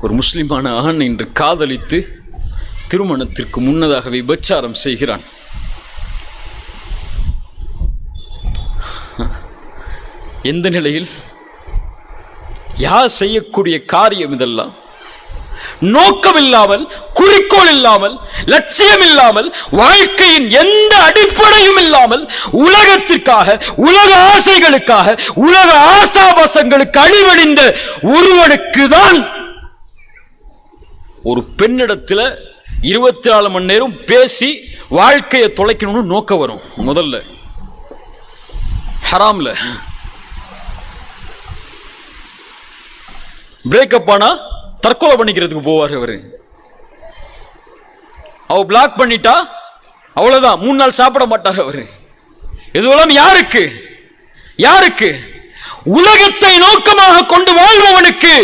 ஒரு முஸ்லிமான ஆண் இன்று காதலித்து திருமணத்திற்கு முன்னதாக விபச்சாரம் செய்கிறான். எந்த நிலையில்? யார் செய்யக்கூடிய காரியம் இதெல்லாம்? நோக்கம் இல்லாமல், குறிக்கோள் இல்லாமல், லட்சியம் இல்லாமல், வாழ்க்கையின் எந்த அடிப்படையும் இல்லாமல், உலகத்திற்காக, உலக ஆசைகளுக்காக, உலக ஆசாபாசங்களுக்கு அழிவடைந்த ஒருவனுக்கு தான் ஒரு பெண்ணிடத்தில் 24 மணி நேரம் பேசி வாழ்க்கையை தொலைக்கணும்னு நோக்கம் வரும். முதல்ல ஹராம்ல பிரேக்கப் ஆனா தற்கொலை பண்ணிக்கிறதுக்கு போவார் அவரு. அவ பிளாக் பண்ணிட்டா அவ்வளவுதான், 3 நாள் சாப்பிட மாட்டார் அவரு. இதுவெல்லாம் யாருக்கு? யாருக்கு? உலகத்தை நோக்கமாக கொண்டு வாழ்பவனுக்கு